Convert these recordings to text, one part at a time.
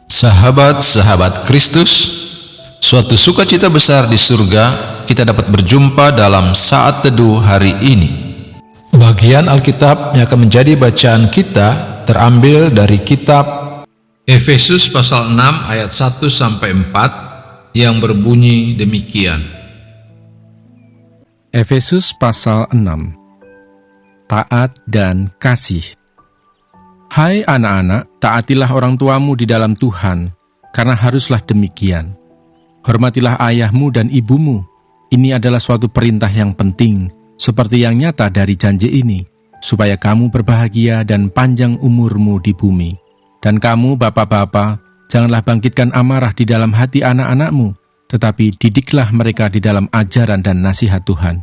Sahabat-sahabat Kristus, suatu sukacita besar di surga kita dapat berjumpa dalam saat teduh hari ini. Bagian Alkitab yang akan menjadi bacaan kita terambil dari kitab Efesus pasal 6 ayat 1-4 yang berbunyi demikian. Efesus pasal 6. Taat dan kasih. Hai anak-anak, taatilah orang tuamu di dalam Tuhan, karena haruslah demikian. Hormatilah ayahmu dan ibumu. Ini adalah suatu perintah yang penting, seperti yang nyata dari janji ini, supaya kamu berbahagia dan panjang umurmu di bumi. Dan kamu, bapak-bapak, janganlah bangkitkan amarah di dalam hati anak-anakmu, tetapi didiklah mereka di dalam ajaran dan nasihat Tuhan.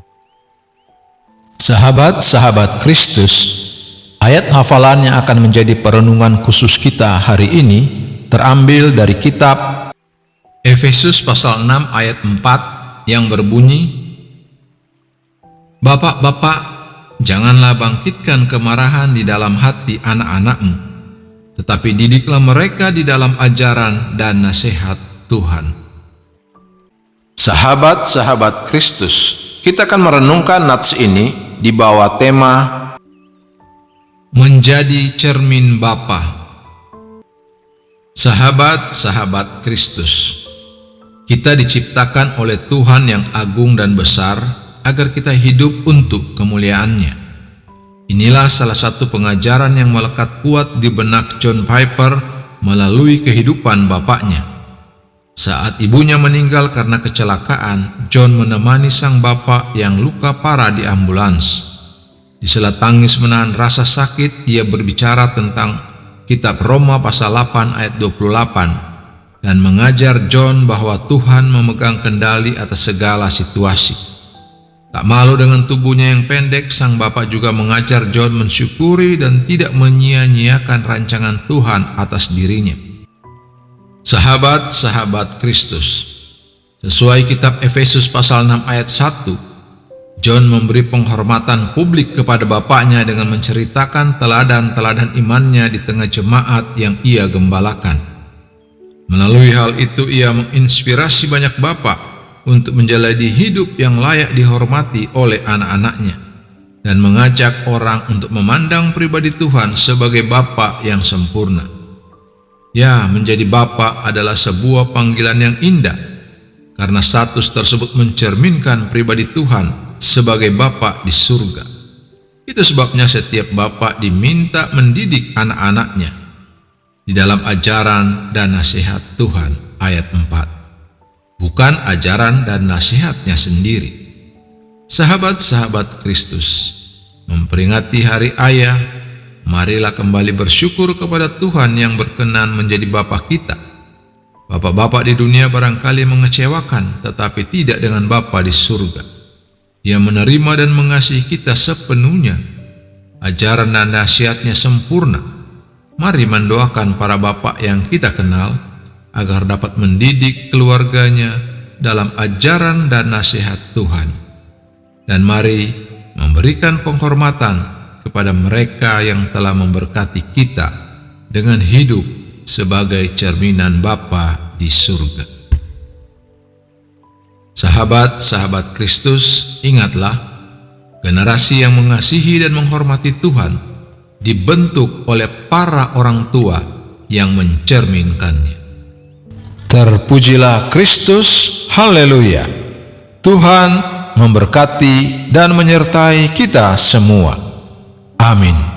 Sahabat-sahabat Kristus, ayat hafalan yang akan menjadi perenungan khusus kita hari ini terambil dari kitab Efesus pasal 6 ayat 4 yang berbunyi, Bapak-bapak, janganlah bangkitkan kemarahan di dalam hati anak-anakmu, tetapi didiklah mereka di dalam ajaran dan nasihat Tuhan. Sahabat-sahabat Kristus, kita akan merenungkan nats ini di bawah tema menjadi cermin Bapa. Sahabat-sahabat Kristus, kita diciptakan oleh Tuhan yang agung dan besar agar kita hidup untuk kemuliaan-Nya. Inilah salah satu pengajaran yang melekat kuat di benak John Piper melalui kehidupan bapaknya. Saat ibunya meninggal karena kecelakaan, John menemani sang bapak yang luka parah di ambulans. Di sela tangis menahan rasa sakit, ia berbicara tentang kitab Roma pasal 8 ayat 28 dan mengajar John bahwa Tuhan memegang kendali atas segala situasi. Tak malu dengan tubuhnya yang pendek, sang bapak juga mengajar John mensyukuri dan tidak menyia-nyiakan rancangan Tuhan atas dirinya. Sahabat-sahabat Kristus, sesuai kitab Efesus pasal 6 ayat 1, John memberi penghormatan publik kepada bapaknya dengan menceritakan teladan-teladan imannya di tengah jemaat yang ia gembalakan. Melalui hal itu ia menginspirasi banyak bapak untuk menjalani hidup yang layak dihormati oleh anak-anaknya dan mengajak orang untuk memandang pribadi Tuhan sebagai bapa yang sempurna. Ya, menjadi bapa adalah sebuah panggilan yang indah, karena status tersebut mencerminkan pribadi Tuhan sebagai bapa di surga. Itu sebabnya setiap bapa diminta mendidik anak-anaknya di dalam ajaran dan nasihat Tuhan, ayat 4. Bukan ajaran dan nasihatnya sendiri. Sahabat-sahabat Kristus, memperingati Hari Ayah, marilah kembali bersyukur kepada Tuhan yang berkenan menjadi Bapa kita. Bapak-bapak di dunia barangkali mengecewakan, tetapi tidak dengan Bapa di surga. Ia menerima dan mengasihi kita sepenuhnya. Ajaran dan nasihatnya sempurna. Mari mendoakan para bapak yang kita kenal, agar dapat mendidik keluarganya dalam ajaran dan nasihat Tuhan. Dan mari memberikan penghormatan kepada mereka yang telah memberkati kita dengan hidup sebagai cerminan Bapa di surga. Sahabat-sahabat Kristus, ingatlah, generasi yang mengasihi dan menghormati Tuhan dibentuk oleh para orang tua yang mencerminkannya. Terpujilah Kristus, haleluya. Tuhan memberkati dan menyertai kita semua. Amin.